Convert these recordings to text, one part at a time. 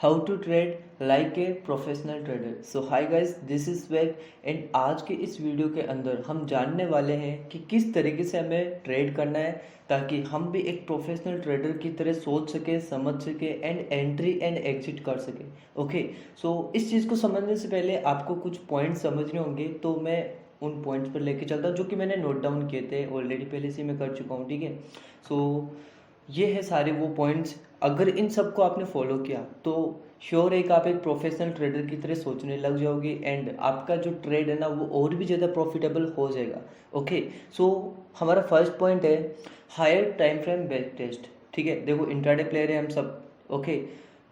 How to trade like a professional trader. So hi guys, this is Web and आज के इस video के अंदर हम जानने वाले हैं कि किस तरीके से हमें ट्रेड करना है ताकि हम भी एक प्रोफेशनल ट्रेडर की तरह सोच सके, समझ सके एंड एंट्री एंड एग्जिट कर सके। ओके, सो इस चीज़ को समझने से पहले आपको कुछ पॉइंट्स समझने होंगे, तो मैं उन पॉइंट्स पर लेके चलता हूँ जो कि मैंने नोट डाउन किए थे ऑलरेडी, पहले से मैं कर चुका हूँ। ठीक है, सो ये है सारे वो पॉइंट्स। अगर इन सबको आपने फॉलो किया तो श्योर है कि आप एक प्रोफेशनल ट्रेडर की तरह सोचने लग जाओगे एंड आपका जो ट्रेड है ना वो और भी ज़्यादा प्रॉफिटेबल हो जाएगा। ओके, सो हमारा फर्स्ट पॉइंट है higher time frame back test. ठीक है, देखो इंट्राडे प्लेयर है हम सब। ओके,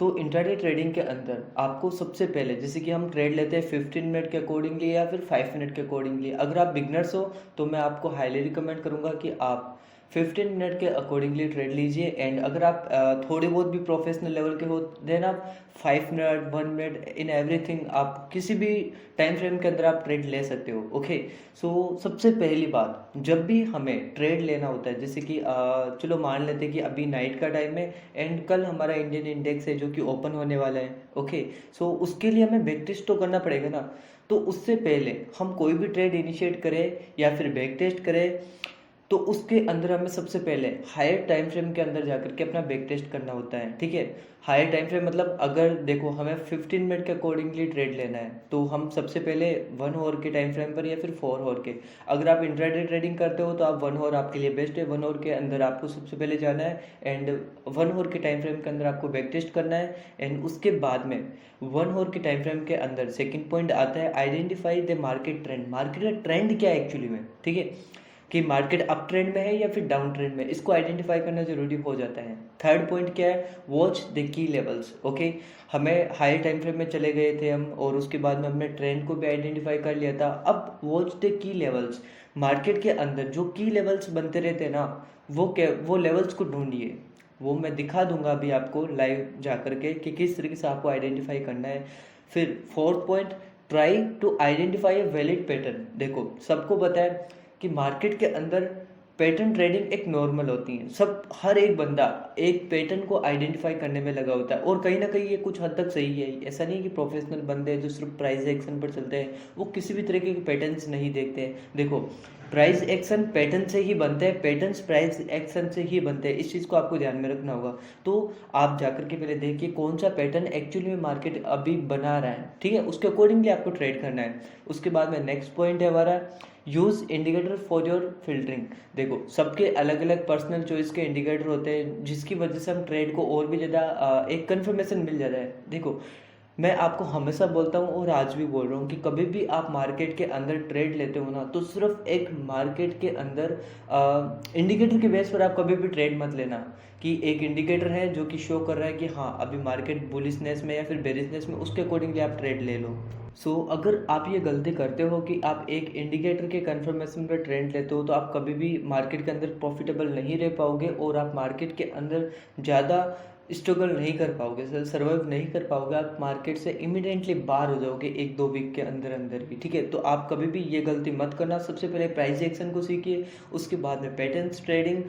तो इंट्राडे ट्रेडिंग के अंदर आपको सबसे पहले, जैसे कि हम ट्रेड लेते हैं 15 मिनट के अकॉर्डिंगली या फिर 5 मिनट के अकॉर्डिंगली। अगर आप बिगनर्स हो तो मैं आपको हाईली रिकमेंड करूंगा कि आप 15 मिनट के अकॉर्डिंगली ट्रेड लीजिए एंड अगर आप थोड़े बहुत भी प्रोफेशनल लेवल के हो देन आप 5 मिनट 1 मिनट इन एवरीथिंग आप किसी भी टाइम फ्रेम के अंदर आप ट्रेड ले सकते हो। ओके, सो सबसे पहली बात, जब भी हमें ट्रेड लेना होता है, जैसे कि चलो मान लेते हैं कि अभी नाइट का टाइम है एंड कल हमारा इंडियन इंडेक्स है जो कि ओपन होने वाला है। ओके, सो उसके लिए हमें बैक टेस्ट तो करना पड़ेगा ना। तो उससे पहले हम कोई भी ट्रेड इनिशिएट करें या फिर बैक टेस्ट करें तो उसके अंदर हमें सबसे पहले हायर टाइम फ्रेम के अंदर जाकर के अपना बैक टेस्ट करना होता है। ठीक है, हायर टाइम फ्रेम मतलब अगर देखो हमें 15 मिनट के अकॉर्डिंगली ट्रेड लेना है तो हम सबसे पहले 1 आवर के टाइम फ्रेम पर या फिर 4 आवर के, अगर आप इंट्राडे ट्रेडिंग करते हो तो आप 1 आवर आपके लिए बेस्ट है। 1 आवर के अंदर आपको सबसे पहले जाना है एंड 1 आवर के टाइम फ्रेम के अंदर आपको बैक टेस्ट करना है एंड उसके बाद में 1 आवर के टाइम फ्रेम के अंदर सेकेंड पॉइंट आता है identify the market trend. Market का ट्रेंड क्या है एक्चुअली में, ठीक है, कि मार्केट अप ट्रेंड में है या फिर डाउन ट्रेंड में, इसको आइडेंटिफाई करना जरूरी हो जाता है। थर्ड पॉइंट क्या है, watch the key levels. Okay, हमें हायर टाइम फ्रेम में चले गए थे हम और उसके बाद में हमने ट्रेंड को भी आइडेंटिफाई कर लिया था। अब watch the key levels, market के अंदर जो की लेवल्स बनते रहते हैं ना वो क्या, वो लेवल्स को ढूंढिए। वो मैं दिखा दूंगा अभी आपको लाइव जा करके कि किस तरीके से आपको आइडेंटिफाई करना है। फिर fourth point, try to identify a valid pattern. देखो सबको पता है कि मार्केट के अंदर पैटर्न ट्रेडिंग एक नॉर्मल होती है, सब हर एक बंदा एक पैटर्न को आइडेंटिफाई करने में लगा होता है और कहीं ना कहीं ये कुछ हद तक सही है। ऐसा नहीं है कि प्रोफेशनल बंदे जो सिर्फ प्राइस एक्शन पर चलते हैं वो किसी भी तरीके के पैटर्न्स नहीं देखते हैं। देखो प्राइस एक्शन पैटर्न से ही बनते हैं, पैटर्न्स प्राइस एक्शन से ही बनते हैं, इस चीज़ को आपको ध्यान में रखना होगा। तो आप जाकर के पहले देखिए कौन सा पैटर्न एक्चुअली में मार्केट अभी बना रहा है, ठीक है, उसके अकॉर्डिंगली आपको ट्रेड करना है। उसके बाद में नेक्स्ट पॉइंट है हमारा use indicator for your filtering. देखो सबके अलग अलग पर्सनल चॉइस के इंडिकेटर होते हैं जिसकी वजह से हम ट्रेड को और भी ज़्यादा एक कन्फर्मेशन मिल जाता है। देखो मैं आपको हमेशा बोलता हूँ और आज भी बोल रहा हूँ कि कभी भी आप मार्केट के अंदर ट्रेड लेते हो ना तो सिर्फ एक मार्केट के अंदर इंडिकेटर के बेस पर आप कभी भी ट्रेड मत लेना कि एक इंडिकेटर है जो कि शो कर रहा है कि हाँ अभी मार्केट बुलिशनेस में या फिर बेरिशनेस में, उसके अकॉर्डिंगली आप ट्रेड ले लो। अगर आप ये गलती करते हो कि आप एक इंडिकेटर के कंफर्मेशन पर ट्रेंड लेते हो तो आप कभी भी मार्केट के अंदर प्रॉफिटेबल नहीं रह पाओगे और आप मार्केट के अंदर ज़्यादा स्ट्रगल नहीं कर पाओगे, सर्वाइव नहीं कर पाओगे, आप मार्केट से इमीडिएटली बाहर हो जाओगे 1-2 वीक के अंदर अंदर ही। ठीक है, तो आप कभी भी ये गलती मत करना। सबसे पहले प्राइस एक्शन को सीखिए, उसके बाद में पैटर्न्स ट्रेडिंग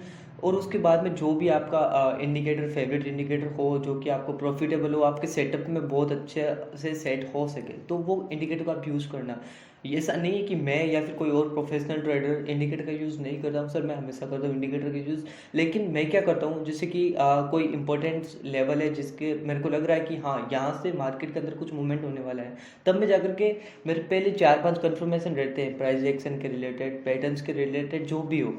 और उसके बाद में जो भी आपका इंडिकेटर फेवरेट इंडिकेटर हो जो कि आपको प्रॉफिटेबल हो, आपके सेटअप में बहुत अच्छे से सेट हो सके, तो वो इंडिकेटर को आप यूज़ करना। ऐसा नहीं है कि मैं या फिर कोई और प्रोफेशनल ट्रेडर इंडिकेटर का यूज़ नहीं करता हूँ, सर मैं हमेशा करता हूँ इंडिकेटर का यूज़। लेकिन मैं क्या करता हूँ, जैसे कि कोई इंपॉर्टेंट लेवल है जिसके मेरे को लग रहा है कि हाँ यहाँ से मार्केट के अंदर कुछ मूवमेंट होने वाला है, तब मैं जाकर के मेरे पहले 4-5 कंफर्मेशन रहते हैं प्राइस एक्शन के रिलेटेड, पैटर्न्स के रिलेटेड, जो भी हो।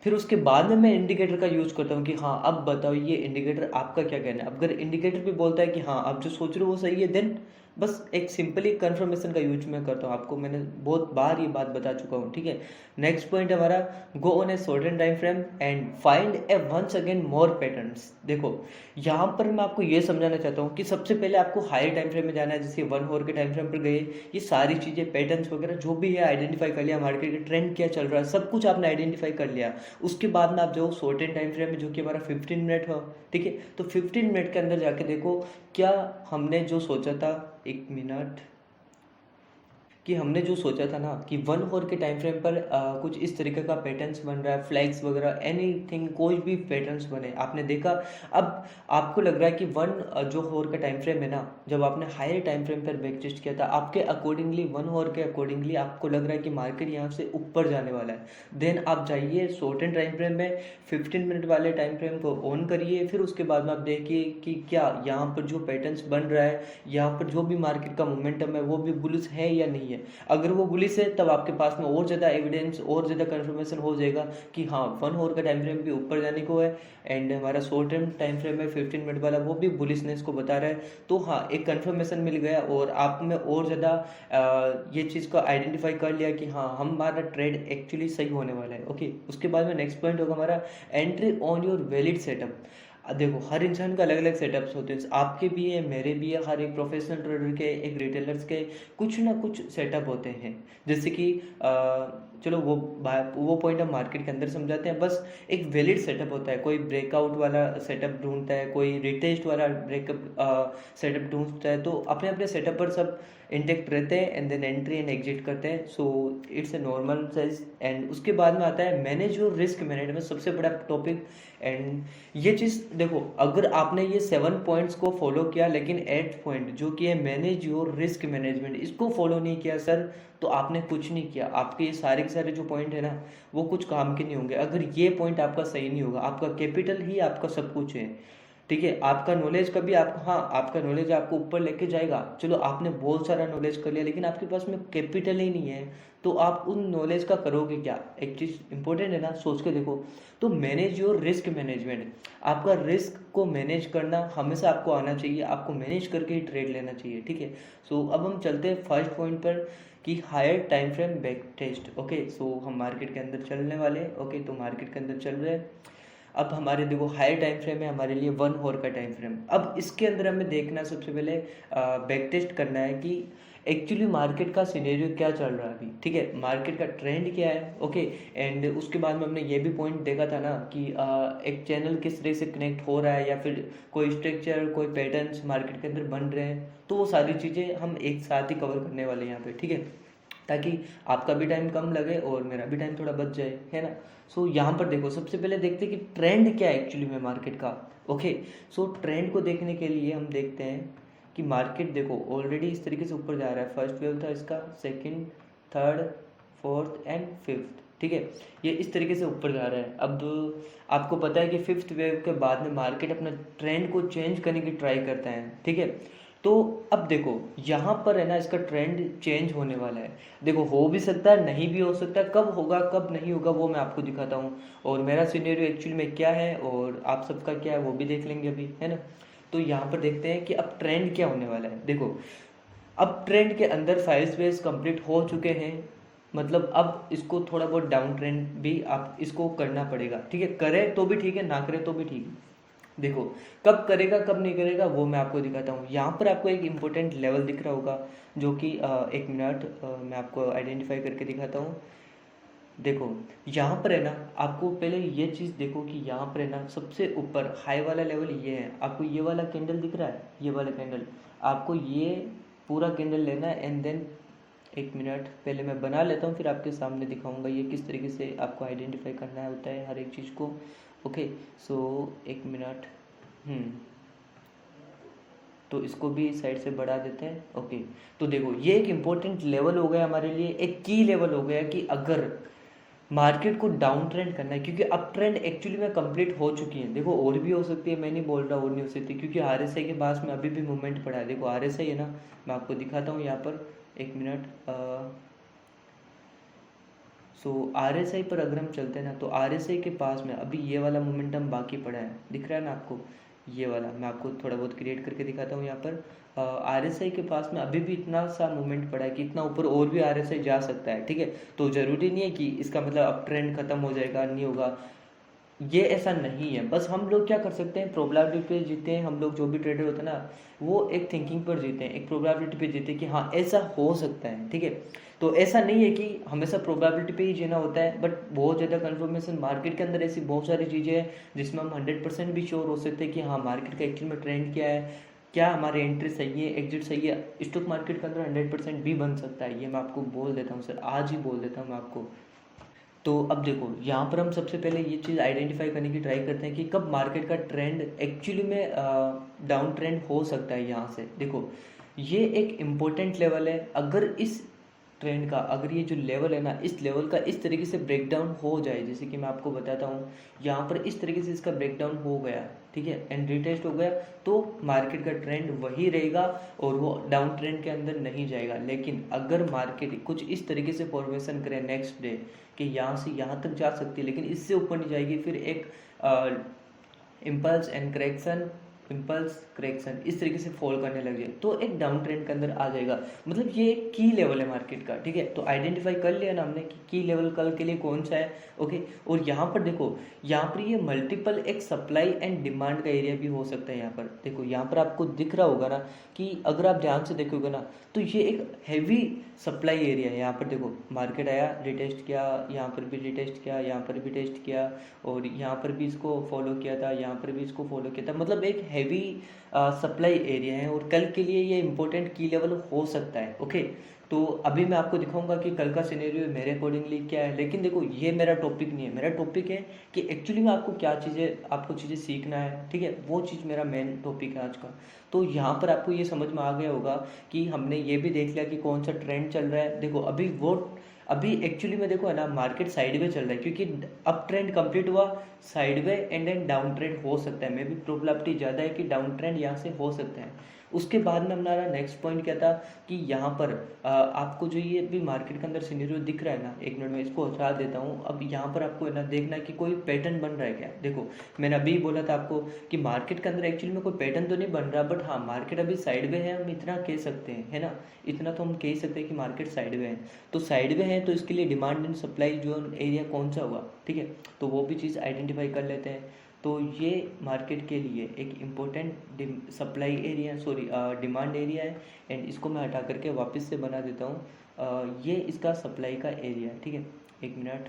फिर उसके बाद में मैं इंडिकेटर का यूज़ करता हूँ कि हाँ अब बताओ ये इंडिकेटर आपका क्या कहना है। अब अगर इंडिकेटर भी बोलता है कि हाँ आप जो सोच रहे हो वो सही है, देन बस एक सिंपली कंफर्मेशन का यूज मैं करता हूँ। आपको मैंने बहुत बार ये बात बता चुका हूँ। ठीक है, नेक्स्ट पॉइंट हमारा go on a shorten time frame and find a once again more patterns. देखो यहाँ पर मैं आपको ये समझाना चाहता हूँ कि सबसे पहले आपको हाई टाइम फ्रेम में जाना है, जैसे 1 आवर के टाइम फ्रेम पर गए, ये सारी चीज़ें पैटर्न्स वगैरह जो भी है आइडेंटिफाई कर लिया, मार्केट का ट्रेंड क्या चल रहा है सब कुछ आपने आइडेंटिफाई कर लिया। उसके बाद में आप जाओ शॉर्टन टाइम फ्रेम में जो कि हमारा 15 मिनट हो। ठीक है, तो 15 मिनट के अंदर जाके देखो क्या हमने जो सोचा था, एक मिनट, कि हमने जो सोचा था ना कि 1 आवर के टाइम फ्रेम पर कुछ इस तरीके का पैटर्न्स बन रहा है, फ्लैग्स वगैरह एनीथिंग कोई भी पैटर्न्स बने आपने देखा। अब आपको लग रहा है कि 1 जो आवर का टाइम फ्रेम है ना, जब आपने हायर टाइम फ्रेम पर बैक टेस्ट किया था आपके अकॉर्डिंगली 1 आवर के अकॉर्डिंगली आपको लग रहा है कि मार्केट यहाँ से ऊपर जाने वाला है। देन आप जाइए शॉर्ट एंड टाइम फ्रेम में 15 मिनट वाले टाइम फ्रेम को ऑन करिए, फिर उसके बाद में आप देखिए कि क्या यहाँ पर जो पैटर्न्स बन रहा है, यहाँ पर जो भी मार्केट का मोमेंटम है वो भी बुलिश है या नहीं है। अगर वो बुलिश है तब आपके पास में और ज़्यादा एविडेंस और ज़्यादा कंफर्मेशन हो जाएगा कि हाँ 1 आवर का टाइम फ्रेम भी ऊपर जाने को है एंड हमारा शॉर्ट टर्म टाइम फ्रेम है 15 मिनट वाला वो भी बुलिशनेस को बता रहा है। तो हाँ एक कंफर्मेशन मिल गया और आप में और ज़्यादा ये चीज़ को आइडेंटिफाई कर लिया कि हाँ हमारा ट्रेड एक्चुअली सही होने वाला है। ओके, उसके बाद में नेक्स्ट पॉइंट होगा हमारा entry on your valid setup. देखो हर इंसान का अलग अलग सेटअप्स होते हैं, आपके भी है मेरे भी है, हर एक प्रोफेशनल ट्रेडर के एक रिटेलर्स के कुछ ना कुछ सेटअप होते हैं। जैसे कि चलो वो पॉइंट हम मार्केट के अंदर समझाते हैं। बस एक वैलिड सेटअप होता है, कोई ब्रेकआउट वाला सेटअप ढूंढता है, कोई रिटेस्ट वाला ब्रेकअप सेटअप ढूंढता है। तो अपने अपने सेटअप पर सब इंटेक्ट रहते हैं and then entry and exit करते हैं। So it's a normal size. And उसके बाद में आता है मैनेज योर रिस्क मैनेजमेंट, सबसे बड़ा टॉपिक। एंड ये चीज़ देखो अगर आपने ये 7 पॉइंट्स को फॉलो किया लेकिन 8th पॉइंट जो कि है मैनेज योर रिस्क मैनेजमेंट इसको फॉलो नहीं किया सर, तो आपने कुछ नहीं किया। आपके ये सारे के सारे जो पॉइंट है ना वो कुछ काम के नहीं होंगे। अगर ये पॉइंट आपका सही नहीं होगा, आपका कैपिटल ही आपका सब कुछ है, ठीक है। आपका नॉलेज कभी आपको, हाँ आपका नॉलेज आपको ऊपर लेके जाएगा। चलो आपने बहुत सारा नॉलेज कर लिया लेकिन आपके पास में कैपिटल ही नहीं है, तो आप उन नॉलेज का करोगे क्या। एक चीज़ इंपॉर्टेंट है ना, सोच के देखो। तो मैनेज योर रिस्क मैनेजमेंट, आपका रिस्क को मैनेज करना हमेशा आपको आना चाहिए, आपको मैनेज करके ही ट्रेड लेना चाहिए, ठीक है। सो अब हम चलते हैं फर्स्ट पॉइंट पर कि higher time frame back test. Okay, so हम मार्केट के अंदर चलने वाले हैं। ओके, तो मार्केट के अंदर चल रहे हैं। अब हमारे देखो हायर टाइम फ्रेम है हमारे लिए 1 आवर का टाइम फ्रेम। अब इसके अंदर हमें देखना सबसे पहले बैक टेस्ट करना है कि एक्चुअली मार्केट का सिनेरियो क्या चल रहा है अभी, ठीक है, मार्केट का ट्रेंड क्या है। ओके, एंड उसके बाद में हमने ये भी पॉइंट देखा था ना कि एक चैनल किस तरह से कनेक्ट हो रहा है या फिर कोई स्ट्रक्चर कोई पैटर्न्स मार्केट के अंदर बन रहे हैं। तो वो सारी चीज़ें हम एक साथ ही कवर करने वाले हैं यहाँ पे, ठीक है, ताकि आपका भी टाइम कम लगे और मेरा भी टाइम थोड़ा बच जाए, है ना। सो यहाँ पर देखो सबसे पहले देखते हैं कि ट्रेंड क्या है एक्चुअली में मार्केट का। ओके, सो ट्रेंड को देखने के लिए हम देखते हैं कि मार्केट देखो ऑलरेडी इस तरीके से ऊपर जा रहा है। फर्स्ट वेव था इसका, second, third, fourth and fifth, ठीक है, ये इस तरीके से ऊपर जा रहा है। अब आपको पता है कि फिफ्थ वेव के बाद में मार्केट अपना ट्रेंड को चेंज करने की ट्राई करता है, ठीक है। तो अब देखो यहाँ पर है ना इसका ट्रेंड चेंज होने वाला है। देखो हो भी सकता है नहीं भी हो सकता है, कब होगा कब नहीं होगा वो मैं आपको दिखाता हूँ, और मेरा सिनेरियो एक्चुअली में क्या है और आप सबका क्या है वो भी देख लेंगे अभी, है ना। तो यहाँ पर देखते हैं कि अब ट्रेंड क्या होने वाला है। देखो अब ट्रेंड के अंदर 5 वेज कंप्लीट हो चुके हैं, मतलब अब इसको थोड़ा बहुत डाउन ट्रेंड भी आप इसको करना पड़ेगा, ठीक है, करे तो भी ठीक है ना करे तो भी ठीक है। देखो कब करेगा कब नहीं करेगा वो मैं आपको दिखाता हूँ। यहाँ पर आपको एक इम्पोर्टेंट लेवल दिख रहा होगा जो कि एक मिनट मैं आपको आइडेंटिफाई करके दिखाता हूँ। देखो यहाँ पर है ना, आपको पहले ये चीज़ देखो कि यहाँ पर है ना सबसे ऊपर हाई वाला लेवल ये है। आपको ये वाला कैंडल दिख रहा है, ये वाला कैंडल, आपको ये पूरा कैंडल लेना है एंड देन एक मिनट पहले मैं बना लेता हूँ फिर आपके सामने दिखाऊंगा ये किस तरीके से आपको आइडेंटिफाई करना होता है हर एक चीज़ को। ओके, सो एक मिनट, तो इसको भी साइड से बढ़ा देते हैं। ओके, तो देखो ये एक इम्पोर्टेंट लेवल हो गया हमारे लिए, एक की लेवल हो गया कि अगर मार्केट को डाउन ट्रेंड करना है, क्योंकि अप ट्रेंड एक्चुअली में कंप्लीट हो चुकी है। देखो और भी हो सकती है, मैं नहीं बोल रहा और नहीं हो सकती, क्योंकि आरएसआई के पास में अभी भी मूवमेंट पड़ा है। देखो आरएसआई है ना, मैं आपको दिखाता हूँ यहाँ पर एक मिनट। सो आरएसआई पर अगर हम चलते हैं ना तो आरएसआई के पास में अभी ये वाला मोमेंटम बाकी पड़ा है, दिख रहा है ना आपको, ये वाला मैं आपको थोड़ा बहुत क्रिएट करके दिखाता हूँ यहाँ पर। आरएसआई के पास में अभी भी इतना सा मूवमेंट पड़ा है कि इतना ऊपर और भी आरएसआई जा सकता है, ठीक है। तो ज़रूरी नहीं है कि इसका मतलब अब ट्रेंड खत्म हो जाएगा, नहीं होगा, ये ऐसा नहीं है। बस हम लोग क्या कर सकते हैं, प्रोबेबिलिटी पे जीते हैं। हम लोग जो भी ट्रेडर होते हैं ना वो एक थिंकिंग पर जीते हैं, एक प्रोबेबिलिटी पे जीते हैं कि हाँ ऐसा हो सकता है, ठीक है। तो ऐसा नहीं है कि हमेशा प्रोबेबिलिटी पे ही जीना होता है, बट बहुत ज़्यादा कन्फर्मेशन मार्केट के अंदर ऐसी बहुत सारी चीज़ें हैं जिसमें हम 100% भी श्योर हो सकते हैं कि हाँ मार्केट का एक्चुअल में ट्रेंड क्या है, क्या हमारे एंट्री सही है, एग्जिट सही है। स्टॉक मार्केट के अंदर 100% भी बन सकता है, ये मैं आपको बोल देता हूँ सर, आज ही बोल देता हूँ मैं आपको। तो अब देखो यहाँ पर हम सबसे पहले ये चीज़ आइडेंटिफाई करने की ट्राई करते हैं कि कब मार्केट का ट्रेंड एक्चुअली में डाउन ट्रेंड हो सकता है। यहाँ से देखो ये एक इम्पोर्टेंट लेवल है। अगर इस ट्रेंड का, अगर ये जो लेवल है ना, इस लेवल का इस तरीके से ब्रेकडाउन हो जाए, जैसे कि मैं आपको बताता हूँ यहाँ पर इस तरीके से इसका ब्रेकडाउन हो गया, ठीक है, एंड रिटेस्ट हो गया, तो मार्केट का ट्रेंड वही रहेगा और वो डाउन ट्रेंड के अंदर नहीं जाएगा। लेकिन अगर मार्केट कुछ इस तरीके से फॉर्मेशन करे नेक्स्ट डे कि यहाँ से यहाँ तक जा सकती है लेकिन इससे ऊपर नहीं जाएगी, फिर एक impulse and correction, impulse correction इस तरीके से फॉल करने लग जाए, तो एक डाउन ट्रेंड के अंदर आ जाएगा। मतलब ये एक की लेवल है मार्केट का, ठीक है। तो आइडेंटिफाई कर लिया ना हमने कि की लेवल कल के लिए कौन सा है, ओके। और यहाँ पर देखो, यहाँ पर ये मल्टीपल एक सप्लाई एंड डिमांड का एरिया भी हो सकता है। यहाँ पर देखो, यहाँ पर आपको दिख रहा होगा ना कि अगर आप ध्यान से देखोगे ना तो ये एक हैवी सप्लाई एरिया है। यहाँ पर देखो मार्केट आया, रिटेस्ट किया, यहाँ पर भी रिटेस्ट किया, यहाँ पर भी टेस्ट किया, और यहाँ पर भी इसको फॉलो किया था, यहाँ पर भी इसको फॉलो किया था। मतलब एक हैवी सप्लाई एरिया है और कल के लिए ये इंपॉर्टेंट की लेवल हो सकता है, ओके। तो अभी मैं आपको दिखाऊंगा कि कल का सिनेरियो मेरे अकॉर्डिंगली क्या है। लेकिन देखो ये मेरा टॉपिक नहीं है, मेरा टॉपिक है कि एक्चुअली में आपको चीज़ें सीखना है, ठीक है। वो चीज़ मेरा मेन टॉपिक है आज का। तो यहाँ पर आपको ये समझ में आ गया होगा कि हमने ये भी देख लिया कि कौन सा ट्रेंड चल रहा है। देखो अभी एक्चुअली में देखो है ना, मार्केट साइड में चल रहा है क्योंकि अप ट्रेंड कंप्लीट हुआ, sideways and then down trend हो सकता है। मे भी प्रोबेबिलिटी ज़्यादा है कि डाउन ट्रेंड यहाँ से हो सकता है। उसके बाद में हमारा नेक्स्ट पॉइंट क्या था कि यहाँ पर आपको जो ये भी मार्केट के अंदर सिनेरियो दिख रहा है ना, एक मिनट में इसको हटा देता हूँ। अब यहाँ पर आपको है ना देखना है कि कोई पैटर्न बन रहा है क्या। देखो मैंने अभी बोला था आपको कि मार्केट के अंदर एक्चुअली में कोई पैटर्न तो नहीं बन रहा, बट हाँ मार्केट अभी साइड में है, हम इतना कह सकते हैं, है ना। इतना तो हम कह सकते हैं कि मार्केट साइड में है। तो साइड में है तो इसके लिए demand and supply zone area कौन सा हुआ, ठीक है। तो वो भी चीज़ आइडेंटिफाई कर लेते हैं। तो ये मार्केट के लिए एक important supply area, sorry demand area है। एंड इसको मैं हटा करके वापस से बना देता हूँ। ये इसका सप्लाई का एरिया है, ठीक है। एक मिनट।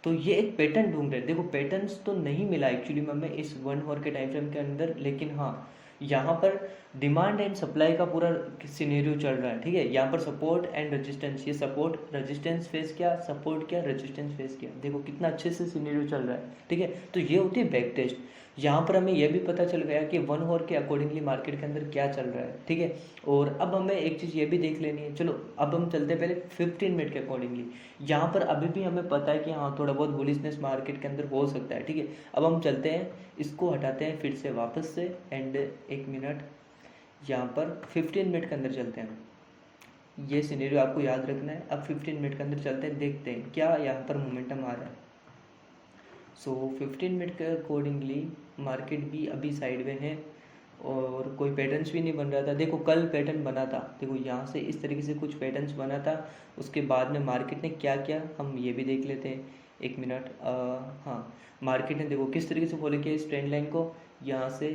तो ये एक पैटर्न ढूंढ रहे हैं। देखो पैटर्न्स तो नहीं मिला एक्चुअली में हमें इस 1 आवर के टाइम फ्रेम के अंदर, लेकिन हाँ यहाँ पर डिमांड एंड सप्लाई का पूरा सिनेरियो चल रहा है, ठीक है। यहाँ पर सपोर्ट एंड रेजिस्टेंस, ये सपोर्ट रेजिस्टेंस फेस किया, सपोर्ट किया, रेजिस्टेंस फेस किया। देखो कितना अच्छे से सिनेरियो चल रहा है, ठीक है। तो ये होती है बैक टेस्ट। यहाँ पर हमें यह भी पता चल गया कि 1 आवर के अकॉर्डिंगली मार्केट के अंदर क्या चल रहा है, ठीक है। और अब हमें एक चीज़ ये भी देख लेनी है। चलो अब हम चलते हैं पहले 15 मिनट के अकॉर्डिंगली। यहाँ पर अभी भी हमें पता है कि हाँ थोड़ा बहुत बुलिशनेस मार्केट के अंदर हो सकता है, ठीक है। अब हम चलते हैं, इसको हटाते हैं फिर से वापस से, एंड एक मिनट, यहाँ पर 15 मिनट के अंदर चलते हैं। ये सिनेरियो आपको याद रखना है। अब 15 मिनट के अंदर चलते हैं, देखते हैं क्या यहाँ पर मोमेंटम आ रहा है। सो 15 मिनट के अकॉर्डिंगली मार्केट भी अभी साइड में है और कोई पैटर्न्स भी नहीं बन रहा था। देखो कल पैटर्न बना था, देखो यहाँ से इस तरीके से कुछ पैटर्न्स बना था। उसके बाद में मार्केट ने क्या किया हम ये भी देख लेते हैं। एक मिनट, हाँ मार्केट ने देखो किस तरीके से फॉलो किया इस ट्रेंड लाइन को। यहाँ से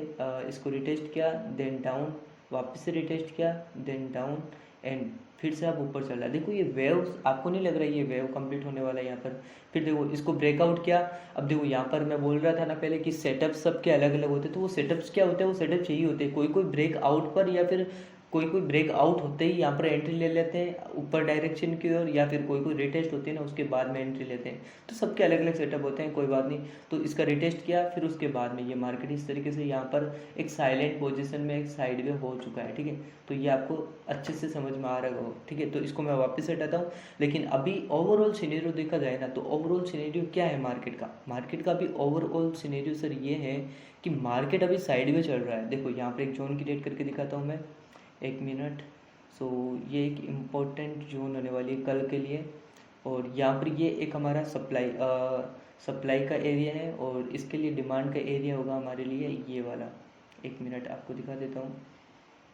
इसको रिटेस्ट किया, देन डाउन, वापस से रिटेस्ट किया, देन डाउन, एंड फिर से आप ऊपर चल रहा है। देखो ये वेव आपको नहीं लग रहा है ये वेव कंप्लीट होने वाला है यहाँ पर। फिर देखो इसको ब्रेकआउट किया। अब देखो यहाँ पर मैं बोल रहा था ना पहले कि सेटअप सबके अलग अलग होते हैं, तो वो सेटअप्स क्या होते हैं, वो सेटअप यही होते हैं। कोई कोई ब्रेकआउट पर या फिर कोई कोई ब्रेकआउट होते ही यहाँ पर एंट्री ले लेते हैं ऊपर डायरेक्शन की ओर, या फिर कोई कोई रिटेस्ट होती है ना उसके बाद में एंट्री लेते हैं। तो सबके अलग अलग सेटअप होते हैं, कोई बात नहीं। तो इसका रिटेस्ट किया, फिर उसके बाद में ये मार्केट इस तरीके से यहाँ पर एक साइलेंट पोजीशन में एक साइड में हो चुका है, ठीक है। तो ये आपको अच्छे से समझ में आ रहा हो, ठीक है। तो इसको मैं वापस हटाता हूँ। लेकिन अभी ओवरऑल सिनेरियो देखा जाए ना, तो ओवरऑल सिनेरियो क्या है मार्केट का अभी ओवरऑल सिनेरियो सर ये है कि मार्केट अभी साइड में चल रहा है। देखो यहाँ पर एक जोन क्रिएट करके दिखाता हूँ मैं, एक मिनट। सो ये एक इम्पोर्टेंट जोन होने वाली है कल के लिए, और यहाँ पर ये एक हमारा सप्लाई का एरिया है और इसके लिए डिमांड का एरिया होगा हमारे लिए ये वाला। एक मिनट आपको दिखा देता हूँ,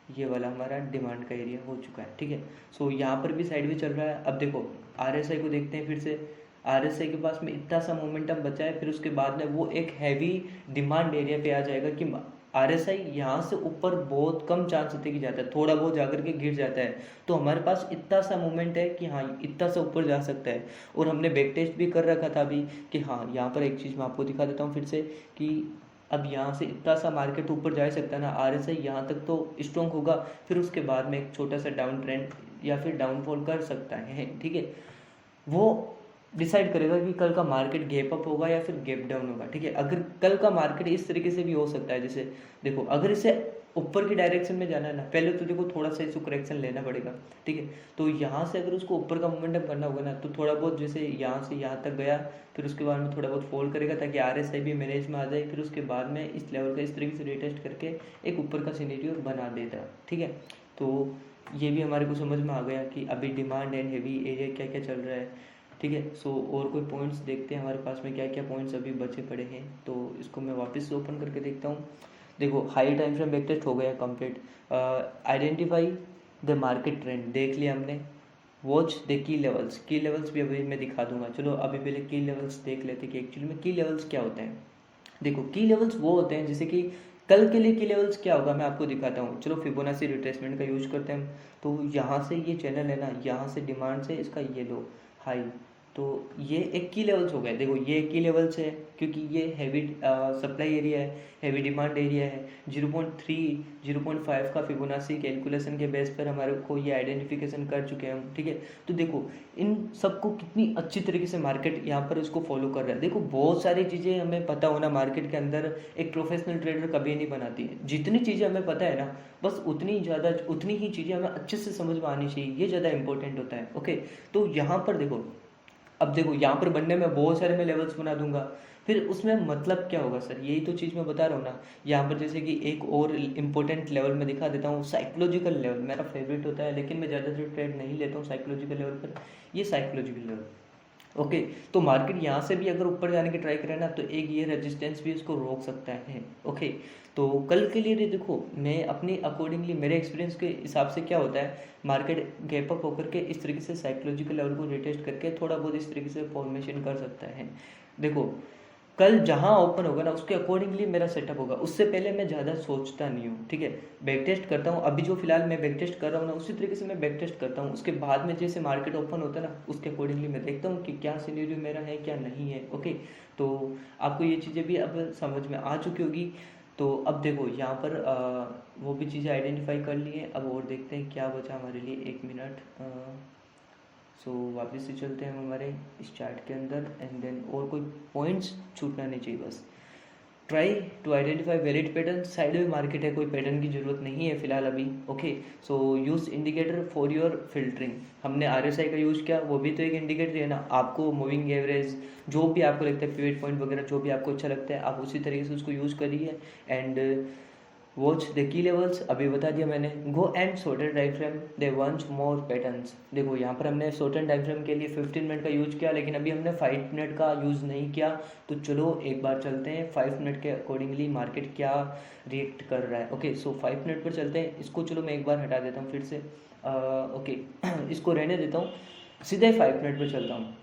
ये वाला हमारा डिमांड का एरिया हो चुका है, ठीक है। सो यहाँ पर भी साइड में चल रहा है। अब देखो आरएसआई को देखते हैं फिर से। आरएसआई के पास में इतना सा मोमेंटम बचा है, फिर उसके बाद में वो एक हैवी डिमांड एरिया पे आ जाएगा कि आरएसआई यहाँ से ऊपर बहुत कम चांस होते कि जाता है, थोड़ा बहुत जाकर के गिर जाता है। तो हमारे पास इतना सा मूवमेंट है कि हाँ इतना सा ऊपर जा सकता है। और हमने बैक टेस्ट भी कर रखा था अभी कि हाँ यहाँ पर एक चीज़ मैं आपको दिखा देता हूँ फिर से कि अब यहाँ से इतना सा मार्केट ऊपर जा ही सकता है ना, RSI यहाँ तक तो स्ट्रॉन्ग होगा, फिर उसके बाद में एक छोटा सा डाउन ट्रेंड या फिर डाउनफॉल कर सकता है, ठीक है। वो डिसाइड करेगा कि कल का मार्केट गैप अप होगा या फिर गैप डाउन होगा, ठीक है। अगर कल का मार्केट इस तरीके से भी हो सकता है, जैसे देखो अगर इसे ऊपर की डायरेक्शन में जाना है ना, पहले तो देखो थोड़ा सा इसको करेक्शन लेना पड़ेगा, ठीक है। तो यहाँ से अगर उसको ऊपर का मोमेंटम करना होगा ना, तो थोड़ा बहुत जैसे यहाँ से यहाँ तक गया, फिर उसके बाद में थोड़ा बहुत फॉल करेगा ताकि RSI भी मैनेज में आ जाए, फिर उसके बाद में इस लेवल का इस तरीके से रिटेस्ट करके एक ऊपर का सिनेरियो बना देता, ठीक है। तो ये भी हमारे को समझ में आ गया कि अभी डिमांड एंड हेवी एरिया क्या क्या चल रहा है, ठीक है। सो और कोई पॉइंट्स देखते हैं हमारे पास में क्या क्या पॉइंट्स अभी बचे पड़े हैं, तो इसको मैं वापस से ओपन करके देखता हूँ। देखो high time frame back test हो गया complete. Identify the market trend देख लिया हमने। वॉच द की लेवल्स भी अभी मैं दिखा दूंगा। चलो अभी पहले की लेवल्स देख लेते कि एक्चुअली में की लेवल्स क्या होते हैं। देखो की लेवल्स वो होते हैं जैसे कि कल के लिए की लेवल्स क्या होगा मैं आपको दिखाता हूँ। चलो फिबोनाची रिट्रेसमेंट का यूज करते हैं हम। तो यहाँ से ये चैनल है ना, यहाँ से डिमांड से इसका ये लो हाई, तो ये एक की लेवल्स हो गए। देखो ये एक की लेवल्स है क्योंकि ये हैवी सप्लाई एरिया है, हैवी डिमांड एरिया है। 0.3 0.5 का फिबोनाची कैलकुलेशन के बेस पर हमारे को ये आइडेंटिफिकेशन कर चुके हैं हम, ठीक है। तो देखो इन सबको कितनी अच्छी तरीके से मार्केट यहाँ पर इसको फॉलो कर रहा है। देखो बहुत सारी चीज़ें हमें पता होना मार्केट के अंदर एक प्रोफेशनल ट्रेडर कभी नहीं बनाती है। जितनी चीज़ें हमें पता है ना, बस उतनी ही चीज़ें हमें अच्छे से समझ में आनी चाहिए, ये ज़्यादा इंपॉर्टेंट होता है, ओके। तो यहाँ पर देखो, अब देखो यहाँ पर बनने में बहुत सारे मैं लेवल्स बना दूंगा, फिर उसमें मतलब क्या होगा सर, यही तो चीज़ मैं बता रहा हूँ ना। यहाँ पर जैसे कि एक और इम्पोर्टेंट लेवल मैं दिखा देता हूँ, साइकोलॉजिकल लेवल मेरा फेवरेट होता है, लेकिन मैं ज़्यादातर ट्रेड नहीं लेता हूँ साइकोलॉजिकल लेवल पर। ये साइकोलॉजिकल लेवल, ओके। तो मार्केट यहाँ से भी अगर ऊपर जाने की ट्राई करे ना, तो एक ये रेजिस्टेंस भी उसको रोक सकता है, ओके। तो कल के लिए देखो मैं अपनी अकॉर्डिंगली मेरे एक्सपीरियंस के हिसाब से क्या होता है, मार्केट गैप अप होकर के इस तरीके से साइकोलॉजिकल लेवल को रिटेस्ट करके थोड़ा बहुत इस तरीके से फॉर्मेशन कर सकता है। देखो कल जहाँ ओपन होगा ना उसके अकॉर्डिंगली मेरा सेटअप होगा, उससे पहले मैं ज़्यादा सोचता नहीं हूँ, ठीक है। बैक टेस्ट करता हूँ, अभी जो फिलहाल मैं बैक टेस्ट कर रहा हूँ ना उसी तरीके से मैं बैक टेस्ट करता हूँ। उसके बाद में जैसे मार्केट ओपन होता है ना उसके अकॉर्डिंगली मैं देखता हूँ कि क्या सिनेरियो मेरा है क्या नहीं है, ओके। तो आपको ये चीज़ें भी अब समझ में आ चुकी होगी। तो अब देखो यहाँ पर वो भी चीज़ें आइडेंटिफाई कर ली है। अब और देखते हैं क्या बचा हमारे लिए, 1 मिनट। सो वापस से चलते हैं हम हमारे इस चार्ट के अंदर, एंड देन और कोई पॉइंट्स छूटना नहीं चाहिए बस। Try to identify valid pattern, side में मार्केट है, कोई पैटर्न की जरूरत नहीं है फिलहाल अभी, okay. So use indicator for your filtering. हमने RSI का यूज किया, वो भी तो एक इंडिकेटर है ना। आपको मूविंग एवरेज जो भी आपको लगता है, पिवट पॉइंट वगैरह जो भी आपको अच्छा लगता है, आप उसी तरीके से उसको यूज करिए। And watch the key levels अभी बता दिया मैंने। Go and shorter time frame the once more patterns. देखो यहाँ पर हमने शॉर्टर टाइम फ्रेम के लिए 15 मिनट का यूज किया, लेकिन अभी हमने 5 मिनट का यूज़ नहीं किया। तो चलो एक बार चलते हैं 5 मिनट के अकॉर्डिंगली मार्केट क्या रिएक्ट कर रहा है, ओके। सो 5 मिनट पर चलते हैं। इसको चलो मैं एक बार हटा देता हूँ फिर से, ओके। इसको रहने देता हूँ, सीधे 5 मिनट पर चलता हूँ।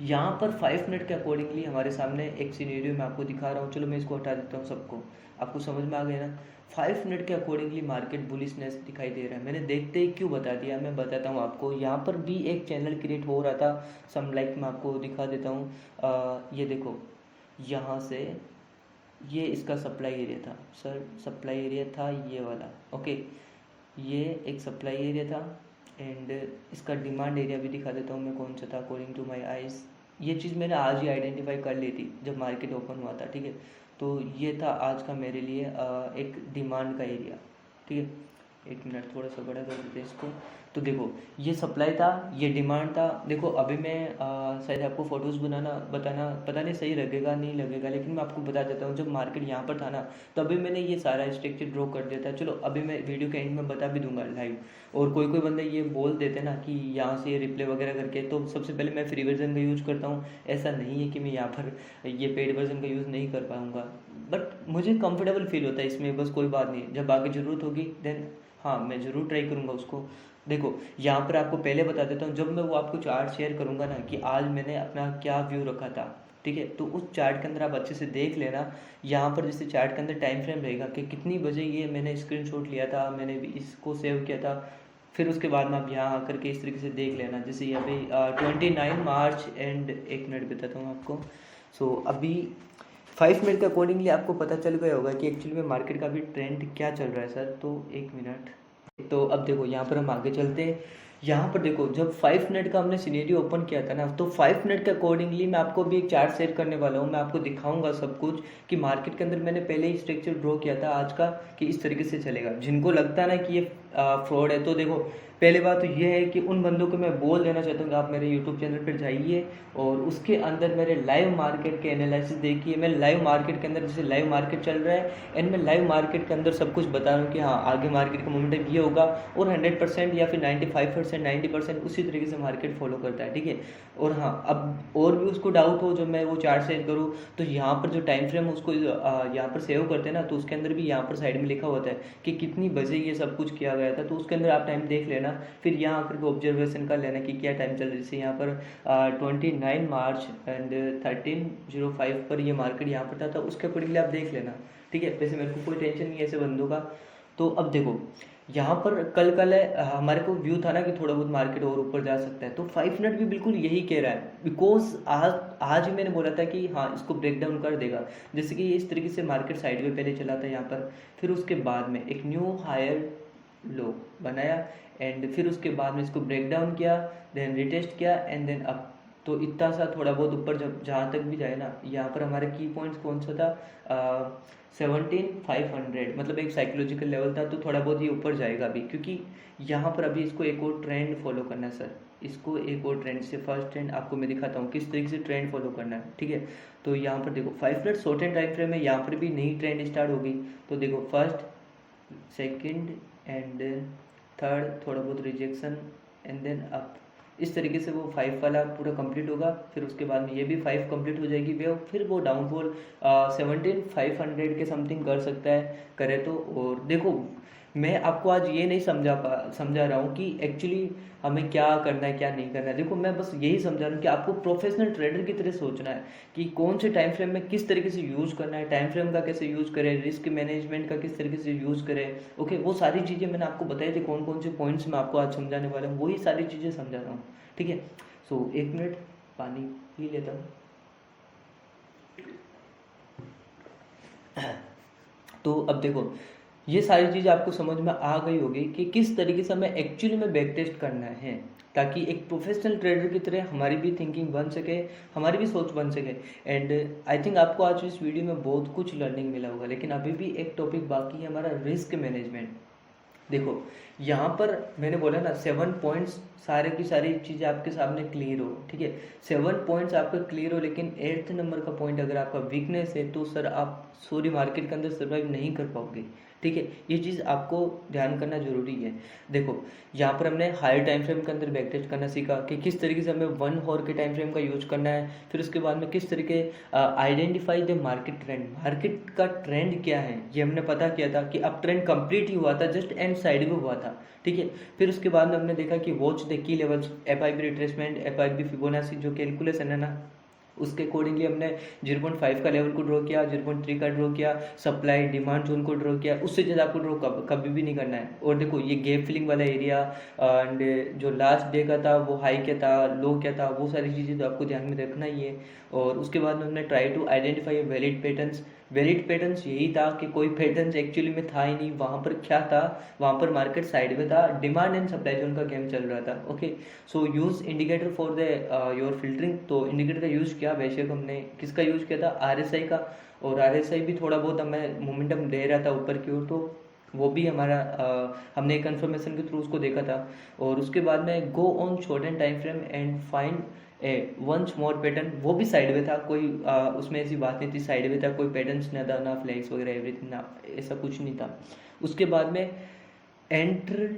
यहाँ पर 5 मिनट के अकॉर्डिंगली हमारे सामने एक सीनेरियो मैं आपको दिखा रहा हूँ। चलो मैं इसको हटा देता हूँ, सबको आपको समझ में आ गया ना। 5 मिनट के अकॉर्डिंगली मार्केट बुलिशनेस दिखाई दे रहा है। मैंने देखते ही क्यों बता दिया, मैं बताता हूँ आपको। यहाँ पर भी एक चैनल क्रिएट हो रहा था सम लाइक, मैं आपको दिखा देता हूँ। ये देखो यहाँ से ये इसका सप्लाई एरिया था सर, सप्लाई एरिया था ये वाला, ओके। ये एक सप्लाई एरिया था, एंड इसका डिमांड एरिया भी दिखा देता हूँ मैं कौन सा था अकॉर्डिंग टू माय आइज़। ये चीज़ मैंने आज ही आइडेंटिफाई कर ली थी जब मार्केट ओपन हुआ था, ठीक है। तो ये था आज का मेरे लिए एक डिमांड का एरिया, ठीक है। 1 मिनट थोड़ा सा बड़ा कर देते हैं इसको। तो देखो ये सप्लाई था, ये डिमांड था। देखो अभी मैं शायद आपको फ़ोटोज़ बताना पता नहीं सही लगेगा नहीं लगेगा, लेकिन मैं आपको बता देता हूँ। जब मार्केट यहाँ पर था ना, तो अभी मैंने ये सारा स्ट्रक्चर ड्रॉ कर दिया था। चलो अभी मैं वीडियो के एंड में बता भी दूंगा लाइव। और कोई बंदे ये बोल देते ना कि यहाँ से ये रिप्ले वगैरह करके, तो सबसे पहले मैं फ्री वर्जन का यूज़ करता हूँ। ऐसा नहीं है कि मैं यहाँ पर ये पेड वर्जन का यूज़ नहीं कर पाऊँगा, बट मुझे कंफर्टेबल फील होता है इसमें, बस कोई बात नहीं। जब आगे ज़रूरत होगी देन हाँ मैं ज़रूर ट्राई करूँगा उसको। देखो यहाँ पर आपको पहले बता देता हूँ, जब मैं वो आपको चार्ट शेयर करूँगा ना कि आज मैंने अपना क्या व्यू रखा था, ठीक है। तो उस चार्ट के अंदर आप अच्छे से देख लेना। यहाँ पर जैसे चार्ट के अंदर टाइम फ्रेम रहेगा कि कितनी बजे ये मैंने स्क्रीनशॉट लिया था, मैंने भी इसको सेव किया था। फिर उसके बाद में आप यहाँ आकर के इस तरीके से देख लेना। जैसे अभी 29 मार्च एंड 1 मिनट बताता हूँ आपको। सो अभी 5 मिनट के अकॉर्डिंगली आपको पता चल गया होगा कि एक्चुअली में मार्केट का भी ट्रेंड क्या चल रहा है सर। तो 1 मिनट। तो अब देखो यहाँ पर हम आगे चलते हैं। यहाँ पर देखो जब 5 मिनट का हमने सिनेरियो ओपन किया था ना, तो 5 मिनट के अकॉर्डिंगली मैं आपको भी एक चार्ट शेयर करने वाला हूँ। मैं आपको दिखाऊंगा सब कुछ कि मार्केट के अंदर मैंने पहले ही स्ट्रक्चर ड्रॉ किया था आज का कि इस तरीके से चलेगा। जिनको लगता है ना कि ये फ्रॉड है, तो देखो पहली बात तो ये है कि उन बंदों को मैं बोल देना चाहता हूँ कि आप मेरे यूट्यूब चैनल पर जाइए और उसके अंदर मेरे लाइव मार्केट के एनालिसिस देखिए। मैं लाइव मार्केट के अंदर, जैसे लाइव मार्केट चल रहा है एंड मैं लाइव मार्केट के अंदर सब कुछ बता रहा हूँ कि हाँ आगे मार्केट का मोमेंटम ये होगा, और 100% या फिर 95% 90% उसी तरीके से मार्केट फॉलो करता है, ठीक है। और हाँ, अब और भी उसको डाउट हो जब मैं वो चार्ट सेट करूँ, तो यहाँ पर जो टाइम फ्रेम उसको यहाँ पर सेव करते हैं ना, तो उसके अंदर भी यहाँ पर साइड में लिखा होता है कि कितनी बजे ये सब कुछ किया गया था। तो उसके अंदर आप टाइम देख लेना, फिर यहाँ आकर के ऑब्जर्वेशन कर लेना कि क्या टाइम चल रहा है। जैसे यहाँ पर 29 मार्च एंड 13:05 पर ये मार्केट यहाँ पर था, उसके अकॉर्डिंगली आप देख लेना, ठीक है। वैसे मेरे को कोई टेंशन नहीं है ऐसे बंदों का। तो अब देखो यहाँ पर कल हमारे को व्यू था ना कि थोड़ा बहुत मार्केट और ऊपर जा सकता है, तो 5 मिनट भी बिल्कुल यही कह रहा है। बिकॉज आज ही मैंने बोला था कि हाँ इसको ब्रेक डाउन कर देगा। जैसे कि ये इस तरीके से मार्केट साइडवे पहले चला था यहाँ पर, फिर उसके बाद में एक न्यू हायर लो बनाया एंड फिर उसके बाद में इसको ब्रेक डाउन किया, देन रिटेस्ट किया एंड देन अप। तो इतना सा थोड़ा बहुत ऊपर जब जहाँ तक भी जाए ना, यहाँ पर हमारे की पॉइंट्स कौन सा था, 17,500, मतलब एक साइकोलॉजिकल लेवल था। तो थोड़ा बहुत ये ऊपर जाएगा अभी, क्योंकि यहाँ पर अभी इसको एक और ट्रेंड फॉलो करना है सर। इसको एक और ट्रेंड से फर्स्ट ट्रेंड आपको मैं दिखाता हूँ किस तरीके से ट्रेंड फॉलो करना है, ठीक है। तो यहाँ पर देखो 5 minute short and time frame में यहाँ पर भी नई ट्रेंड स्टार्ट होगी। तो देखो first, second and then third, थोड़ा बहुत रिजेक्शन एंड देन अप। इस तरीके से वो 5 वाला पूरा कंप्लीट होगा। फिर उसके बाद में ये भी 5 कंप्लीट हो जाएगी वेव, फिर वो डाउनफॉल 17,500 के समथिंग कर सकता है, करे तो। और देखो मैं आपको आज ये नहीं समझा रहा हूँ कि एक्चुअली हमें क्या करना है क्या नहीं करना है। देखो मैं बस यही समझा रहा हूँ कि आपको प्रोफेशनल ट्रेडर की तरह सोचना है कि कौन से टाइम फ्रेम में किस तरीके से यूज़ करना है, टाइम फ्रेम का कैसे यूज़ करें, रिस्क मैनेजमेंट का किस तरीके से यूज़ करें। ओके, वो सारी चीज़ें मैंने आपको बताई थी, कौन कौन से पॉइंट्स मैं आपको आज समझाने वाला हूँ, वही सारी चीज़ें समझा रहा हूँ, ठीक है। सो 1 मिनट पानी पी लेता हूँ। तो अब देखो ये सारी चीज़ आपको समझ में आ गई होगी कि किस तरीके से हमें एक्चुअली में बैक टेस्ट करना है, ताकि एक प्रोफेशनल ट्रेडर की तरह हमारी भी थिंकिंग बन सके, हमारी भी सोच बन सके। एंड आई थिंक आपको आज इस वीडियो में बहुत कुछ लर्निंग मिला होगा, लेकिन अभी भी एक टॉपिक बाकी है हमारा, रिस्क मैनेजमेंट। देखो यहाँ पर मैंने बोला ना 7 पॉइंट्स, सारे की सारी चीज़ें आपके सामने क्लियर हो, ठीक है। 7 पॉइंट्स आपका क्लियर हो, लेकिन 8th नंबर का पॉइंट अगर आपका वीकनेस है तो सर आप सॉरी मार्केट के अंदर सर्वाइव नहीं कर पाओगे, ठीक है। ये चीज़ आपको ध्यान करना जरूरी है। देखो यहाँ पर हमने हायर टाइम फ्रेम के अंदर बैक टेस्ट करना सीखा कि किस तरीके से हमें 1 आवर के टाइम फ्रेम का यूज करना है। फिर उसके बाद में किस तरीके identify the market trend, market का ट्रेंड क्या है ये हमने पता किया था कि अब ट्रेंड कंप्लीट ही हुआ था, जस्ट एंड साइड में हुआ था, ठीक है। फिर उसके बाद में हमने देखा कि watch the key levels, FIB retracement, FIB Fibonacci जो कैलकुलेशन है ना, उसके अकॉर्डिंगली हमने 0.5 का लेवल को ड्रॉ किया, 0.3 का ड्रॉ किया, सप्लाई डिमांड जोन को ड्रॉ किया। उससे ज़्यादा आपको ड्रॉ कभी भी नहीं करना है। और देखो ये गैप फिलिंग वाला एरिया एंड जो लास्ट डे का था वो हाई क्या था, लो क्या था, वो सारी चीज़ें तो आपको ध्यान में रखना ही है। और उसके बाद में हमने try to identify valid patterns. Valid patterns यही था कि कोई पैटर्न्स एक्चुअली में था ही नहीं, वहाँ पर क्या था, वहाँ पर मार्केट साइड में था, डिमांड एंड सप्लाई जोन का गेम चल रहा था। Okay, so use indicator for the your filtering. तो इंडिकेटर का यूज़ किया, बेशक हमने किसका यूज़ किया था, RSI का। और RSI भी थोड़ा बहुत हमें मोमेंटम दे रहा था ऊपर की ओर, तो वो भी हमारा हमने कंफर्मेशन के थ्रू उसको देखा था। और उसके बाद में go on short and time frame and find one small pattern, वो भी साइड में था, कोई उसमें ऐसी बात नहीं थी, साइड में था, कोई पैटर्न्स ना था, ना फ्लैग्स वगैरह एवरीथिंग, ना ऐसा कुछ नहीं था। उसके बाद में enter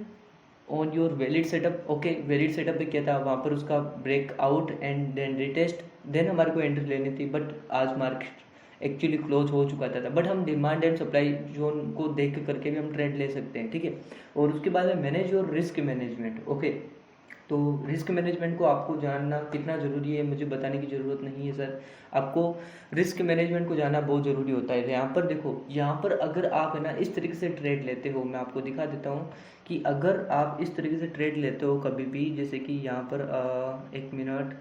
on your valid setup. Okay, valid setup में क्या था, वहाँ पर उसका breakout and then retest, then हमारे को एंट्री लेनी थी। बट आज मार्केट एक्चुअली क्लोज हो चुका था, बट हम डिमांड एंड सप्लाई जोन को देख करके भी हम ट्रेड ले सकते हैं, ठीक है। और उसके बाद में manage your risk management. Okay, तो रिस्क मैनेजमेंट को आपको जानना कितना ज़रूरी है मुझे बताने की ज़रूरत नहीं है सर। आपको रिस्क मैनेजमेंट को जानना बहुत ज़रूरी होता है। यहाँ पर देखो, यहाँ पर अगर आप है ना इस तरीके से ट्रेड लेते हो, मैं आपको दिखा देता हूँ कि अगर आप इस तरीके से ट्रेड लेते हो कभी भी, जैसे कि यहाँ पर 1 मिनट,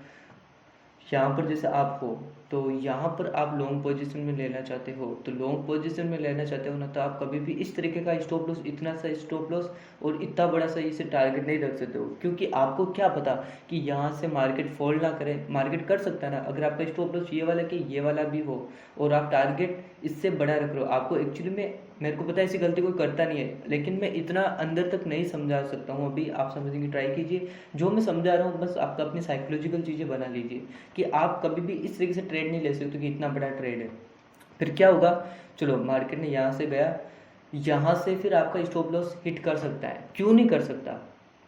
यहाँ पर जैसे आप हो, तो यहाँ पर आप लॉन्ग पोजीशन में लेना चाहते हो, तो लॉन्ग पोजीशन में लेना चाहते हो ना, तो आप कभी भी इस तरीके का स्टॉप लॉस, इतना सा स्टॉप लॉस और इतना बड़ा सा इसे टारगेट नहीं रख सकते हो, क्योंकि आपको क्या पता कि यहाँ से मार्केट फॉल ना करे। मार्केट कर सकता है ना, अगर आपका स्टॉप लॉस ये वाला कि ये वाला भी हो और आप टारगेट इससे बड़ा रख रहे हो। आपको एक्चुअली में, मेरे को पता है ऐसी गलती कोई करता नहीं है, लेकिन मैं इतना अंदर तक नहीं समझा सकता हूँ अभी। आप समझने की ट्राई कीजिए, जो मैं समझा रहा हूँ बस आपका अपनी साइकोलॉजिकल चीज़ें बना लीजिए कि आप कभी भी इस तरीके से ट्रेड नहीं ले सकते कि इतना बड़ा ट्रेड है। फिर क्या होगा, चलो मार्केट ने यहाँ से गया, यहाँ से फिर आपका स्टॉप लॉस हिट कर सकता है, क्यों नहीं कर सकता,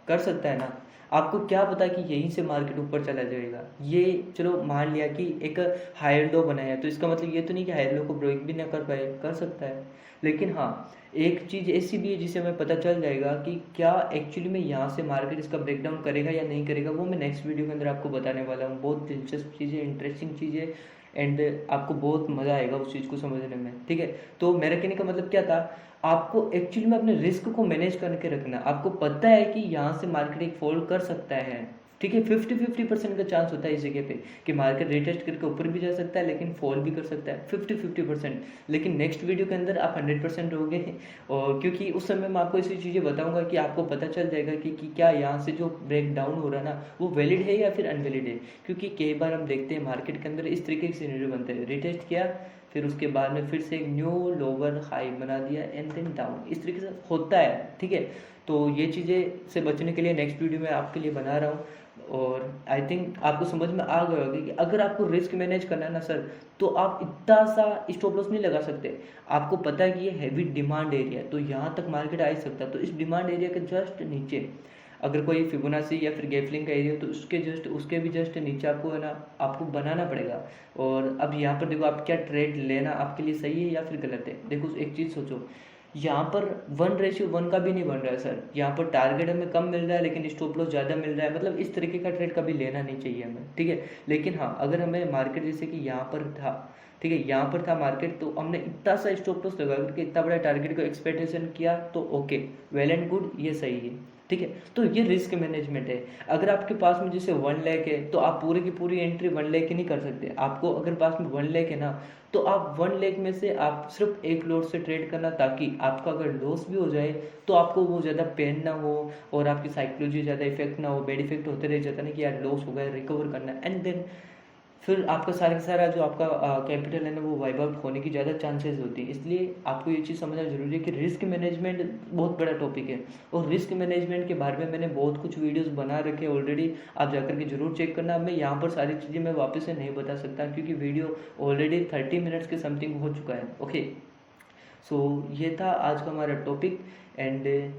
कर सकता है ना। आपको क्या पता कि यहीं से मार्केट ऊपर चला जाएगा। ये चलो मान लिया कि एक हायर लो बनाया, तो इसका मतलब ये तो नहीं कि हायर लो को ब्रेक भी ना कर पाए, कर सकता है। लेकिन हाँ, एक चीज़ ऐसी भी है जिसे हमें पता चल जाएगा कि क्या एक्चुअली में यहाँ से मार्केट इसका ब्रेकडाउन करेगा या नहीं करेगा, वो मैं नेक्स्ट वीडियो के अंदर आपको बताने वाला हूँ। बहुत दिलचस्प चीज़ें, इंटरेस्टिंग चीज़ें, एंड आपको बहुत मज़ा आएगा उस चीज़ को समझने में, ठीक है। तो मेरा कहने का मतलब क्या था, आपको एक्चुअली में अपने रिस्क को मैनेज करके रखना। आपको पता है कि यहाँ से मार्केट एक फॉल कर सकता है, ठीक है। 50-50% का चांस होता है इस जगह पे कि मार्केट रिटेस्ट करके ऊपर भी जा सकता है, लेकिन फॉल भी कर सकता है, 50-50%। लेकिन नेक्स्ट वीडियो के अंदर आप 100% रहोगे, और क्योंकि उस समय मैं आपको ऐसी चीज़ें बताऊंगा कि आपको पता चल जाएगा कि क्या यहाँ से जो ब्रेक डाउन हो रहा है ना, वो वैलिड है या फिर अनवैलिड है। क्योंकि कई बार हम देखते हैं मार्केट के अंदर इस तरीके के सिनेरियो बनते हैं, रिटेस्ट किया, फिर उसके बाद में फिर से एक न्यू लोअर हाई बना दिया एंड देन डाउन, इस तरीके से होता है, ठीक है। तो ये चीज़ें से बचने के लिए नेक्स्ट वीडियो में आपके लिए बना रहा हूँ। और आई थिंक आपको समझ में आ गया होगा कि अगर आपको रिस्क मैनेज करना है ना सर, तो आप इतना सा स्टॉप लॉस नहीं लगा सकते। आपको पता है कि ये हैवी डिमांड एरिया है, तो यहाँ तक मार्केट आ ही सकता है, तो इस डिमांड एरिया के जस्ट नीचे अगर कोई फिबोनाची या फिर गैपलिंग का एरिया हो, तो उसके भी जस्ट नीचे आपको है ना, आपको बनाना पड़ेगा। और अब यहाँ पर देखो, आप क्या ट्रेड लेना आपके लिए सही है या फिर गलत है। देखो एक चीज़ सोचो, यहाँ पर 1:1 का भी नहीं बन रहा है सर, यहाँ पर टारगेट हमें कम मिल रहा है लेकिन स्टॉप लॉस ज़्यादा मिल रहा है, मतलब इस तरीके का ट्रेड कभी लेना नहीं चाहिए हमें, ठीक है। लेकिन हाँ, अगर हमें मार्केट जैसे कि यहाँ पर था, ठीक है, यहाँ पर था मार्केट, तो हमने इतना सा स्टॉप लॉस लगा करके इतना बड़ा टारगेट को एक्सपेक्टेशन किया, तो ओके, वेल एंड गुड, ये सही है, ठीक है। तो ये रिस्क मैनेजमेंट है। अगर आपके पास में जैसे 1 लाख है, तो आप पूरी की पूरी एंट्री 1 लाख की नहीं कर सकते। आपको अगर पास में 1 लाख है ना, तो आप 1 लाख में से आप सिर्फ एक लॉट से ट्रेड करना, ताकि आपका अगर लॉस भी हो जाए तो आपको वो ज़्यादा पेन ना हो और आपकी साइकोलॉजी ज़्यादा इफेक्ट ना हो। बैड इफेक्ट होते रह जाता ना कि यार लॉस हो गया, रिकवर करना है, एंड देन फिर आपका सारा का सारा जो आपका कैपिटल है ना, वो वाइप आउट होने की ज़्यादा चांसेस होती है। इसलिए आपको ये चीज़ समझना जरूरी है कि रिस्क मैनेजमेंट बहुत बड़ा टॉपिक है, और रिस्क मैनेजमेंट के बारे में मैंने बहुत कुछ वीडियोस बना रखे हैं ऑलरेडी, आप जाकर के जरूर चेक करना। मैं यहाँ पर सारी चीज़ें मैं वापस से नहीं बता सकता, क्योंकि वीडियो ऑलरेडी 30 मिनट्स के समथिंग हो चुका है, ओके। सो ये था आज का हमारा टॉपिक, एंड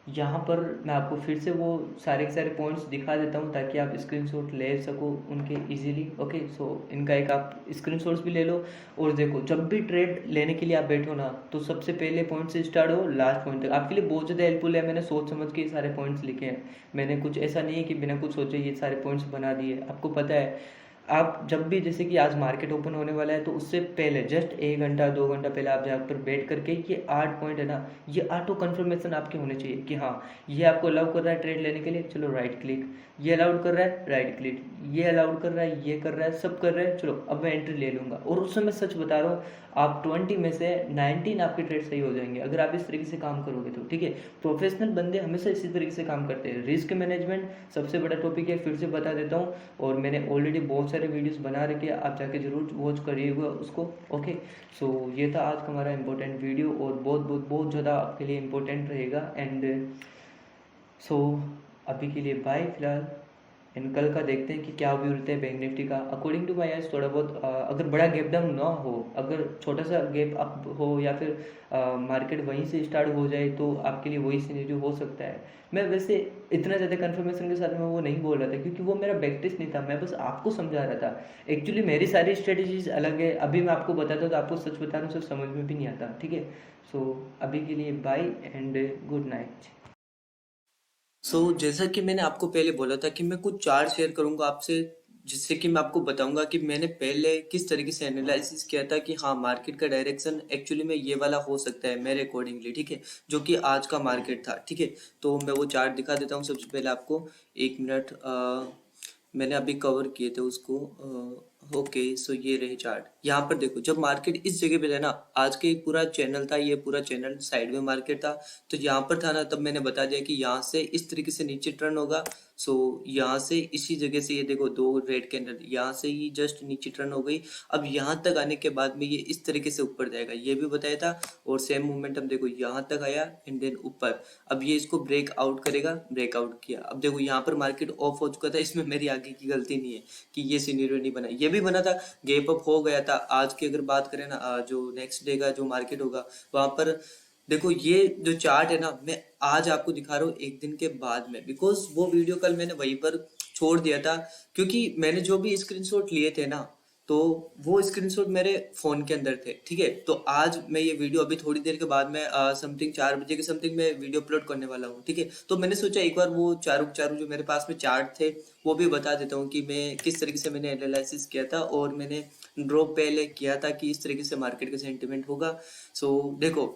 यहाँ पर मैं आपको फिर से वो सारे के सारे पॉइंट्स दिखा देता हूँ ताकि आप स्क्रीनशॉट ले सको उनके इजीली, ओके। सो इनका एक आप स्क्रीनशॉट्स भी ले लो, और देखो जब भी ट्रेड लेने के लिए आप बैठो ना, तो सबसे पहले पॉइंट से स्टार्ट हो, लास्ट पॉइंट तक आपके लिए बहुत ज़्यादा हेल्पफुल है। मैंने सोच समझ के ये सारे पॉइंट्स लिखे हैं, मैंने कुछ ऐसा नहीं है कि बिना कुछ सोचे ये सारे पॉइंट्स बना दिए। आपको पता है, आप जब भी जैसे कि आज मार्केट ओपन होने वाला है, तो उससे पहले जस्ट 1 घंटा 2 घंटा पहले आप जहाँ पर बैठ करके ये 8 पॉइंट है ना, ये 8 कंफर्मेशन आपके होने चाहिए कि हाँ, ये आपको अलाउ कर रहा है ट्रेड लेने के लिए, चलो राइट क्लिक, ये अलाउड कर रहा है राइट क्लिक, ये अलाउड कर रहा है, ये कर रहा है, सब कर रहा है, चलो अब मैं एंट्री ले लूँगा। और उस समय सच बता रहा हूँ, आप 20 में से 19 आपके ट्रेड सही हो जाएंगे अगर आप इस तरीके से काम करोगे तो, ठीक है। प्रोफेशनल बंदे हमेशा इसी तरीके से काम करते हैं। रिस्क मैनेजमेंट सबसे बड़ा टॉपिक है, फिर से बता देता हूँ, और मैंने ऑलरेडी बहुत सारे वीडियोस बना रखे, आप जाके जरूर वॉच करिएगा उसको, ओके। सो ये था आज का हमारा इंपॉर्टेंट वीडियो, और बहुत बहुत बहुत ज़्यादा आपके लिए इम्पोर्टेंट रहेगा। एंड सो अभी के लिए बाय फिलहाल, एंड कल का देखते हैं कि क्या व्यू रहता है बैंक निफ्टी का। अकॉर्डिंग टू माई आइज थोड़ा बहुत अगर बड़ा गैप डाउन ना हो, अगर छोटा सा गैप अप हो, या फिर मार्केट वहीं से स्टार्ट हो जाए, तो आपके लिए वही सिनेरियो हो सकता है। मैं वैसे इतना ज़्यादा कंफर्मेशन के साथ मैं वो नहीं बोल रहा था, क्योंकि वो मेरा बैक टेस्ट नहीं था, मैं बस आपको समझा रहा था। एक्चुअली मेरी सारी स्ट्रेटेजीज अलग है, अभी मैं आपको बताता हूँ तो आपको सच बता रहा हूँ, सब समझ में भी नहीं आता, ठीक है। सो अभी के लिए बाय एंड गुड नाइट। जैसा कि मैंने आपको पहले बोला था कि मैं कुछ चार्ट शेयर करूंगा आपसे, जिससे कि मैं आपको बताऊंगा कि मैंने पहले किस तरीके से एनालिसिस किया था कि हाँ, मार्केट का डायरेक्शन एक्चुअली में ये वाला हो सकता है मेरे अकॉर्डिंगली, ठीक है, जो कि आज का मार्केट था, ठीक है। तो मैं वो चार्ट दिखा देता हूँ सबसे पहले आपको, 1 मिनट। मैंने अभी कवर किए थे उसको, ओके, सो ये रही चार्ट। यहाँ पर देखो, जब मार्केट इस जगह पे था ना, आज के पूरा चैनल था, ये पूरा चैनल साइड में मार्केट था, तो यहाँ पर था ना, तब मैंने बता दिया कि यहाँ से इस तरीके से नीचे टर्न होगा। सो यहाँ से इसी जगह से, ये देखो दो रेड कैंडल, यहाँ से ही जस्ट नीचे टर्न हो गई। अब यहाँ तक आने के बाद में ये इस तरीके से ऊपर जाएगा, ये भी बताया था। और सेम मोमेंटम देखो, यहाँ तक आया एंड देन ऊपर। अब ये इसको ब्रेक आउट करेगा, ब्रेकआउट किया। अब देखो यहाँ पर मार्केट ऑफ हो चुका था, इसमें मेरी आगे की गलती नहीं है कि ये सिनेरियो नहीं बना, ये भी बना था, गैप अप हो गया था। आज की अगर बात करें ना, जो नेक्स्ट डे का जो मार्केट होगा, वहां पर देखो ये जो चार्ट है ना, मैं आज आपको दिखा रहा हूँ एक दिन के बाद में, बिकॉज वो वीडियो कल मैंने वहीं पर छोड़ दिया था, क्योंकि मैंने जो भी स्क्रीनशॉट लिए थे ना, तो वो स्क्रीनशॉट मेरे फोन के अंदर थे। ठीक है, तो आज मैं ये वीडियो अभी थोड़ी देर के बाद में समथिंग 4 बजे के समथिंग में वीडियो अपलोड करने वाला हूँ। ठीक है, तो मैंने सोचा एक बार वो चारों चारों जो मेरे पास में चार्ट थे वो भी बता देता हूँ कि मैं किस तरीके से मैंने एनालिसिस किया था, और मैंने ड्रॉप पहले किया था कि इस तरीके से मार्केट का सेंटिमेंट होगा। सो देखो,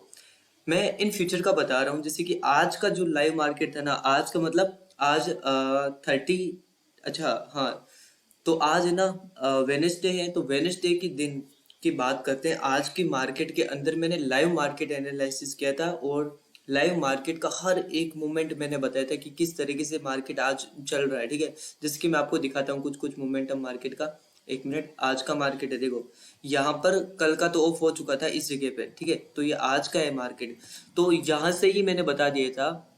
मैं इन फ्यूचर का बता रहा हूँ, जैसे कि आज का जो लाइव मार्केट था ना, आज का मतलब आज 30, अच्छा हाँ, तो आज है ना वेनेसडे है, तो वेनेसडे के दिन की बात करते हैं। आज की मार्केट के अंदर मैंने लाइव मार्केट एनालिसिस किया था, और लाइव मार्केट का हर एक मोमेंट मैंने बताया था कि किस तरीके से मार्केट आज चल रहा है। ठीक है, जैसे कि मैं आपको दिखाता हूँ कुछ कुछ मोमेंटम मार्केट का। एक मिनट, आज का मार्केट है, देखो यहाँ पर कल का तो ऑफ हो चुका था इस जगह पे। ठीक है, तो ये आज का है मार्केट। तो यहाँ से ही मैंने बता दिया था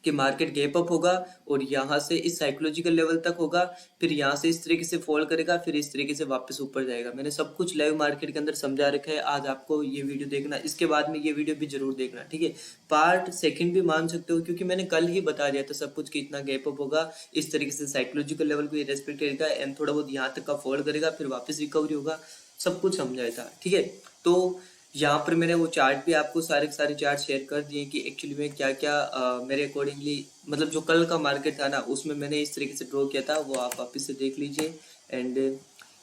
कि मार्केट गैप अप होगा, और यहाँ से इस साइकोलॉजिकल लेवल तक होगा, फिर यहाँ से इस तरीके से फॉल करेगा, फिर इस तरीके से वापस ऊपर जाएगा। मैंने सब कुछ लाइव मार्केट के अंदर समझा रखा है। आज आपको ये वीडियो देखना, इसके बाद में ये वीडियो भी जरूर देखना। ठीक है, पार्ट सेकंड भी मान सकते हो, क्योंकि मैंने कल ही बता दिया था सब कुछ कि इतना गैप अप होगा, इस तरीके से साइकोलॉजिकल लेवल को ये रेस्पेक्ट करेगा एंड थोड़ा बहुत यहाँ तक का फॉल करेगा, फिर वापस रिकवरी होगा, सब कुछ समझाया था। ठीक है, तो यहाँ पर मैंने वो चार्ट भी आपको सारे के सारे चार्ट शेयर कर दिए कि एक्चुअली में क्या क्या मेरे अकॉर्डिंगली, मतलब जो कल का मार्केट था ना, उसमें मैंने इस तरीके से ड्रॉ किया था, वो आप वापस से देख लीजिए। एंड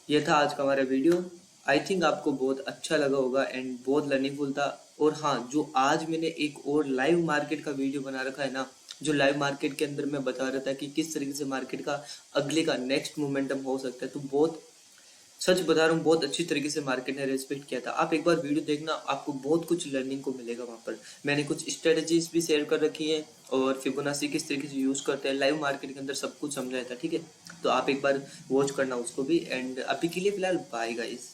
ये था आज का हमारा वीडियो। आई थिंक आपको बहुत अच्छा लगा होगा एंड बहुत लर्निंगफुल था। और हाँ, जो आज मैंने एक और लाइव मार्केट का वीडियो बना रखा है ना, जो लाइव मार्केट के अंदर मैं बता रहा था कि किस तरीके से मार्केट का अगले का नेक्स्ट मोमेंटम हो सकता है, तो बहुत सच बता रहा हूँ, बहुत अच्छी तरीके से मार्केट ने रेस्पेक्ट किया था। आप एक बार वीडियो देखना, आपको बहुत कुछ लर्निंग को मिलेगा वहाँ पर। मैंने कुछ स्ट्रेटजीज भी शेयर कर रखी है, और फिबोनाची किस तरीके से यूज करते हैं लाइव मार्केट के अंदर, सब कुछ समझाया था। ठीक है, तो आप एक बार वॉच करना उसको भी। एंड अभी के लिए फिलहाल बाय गाइस।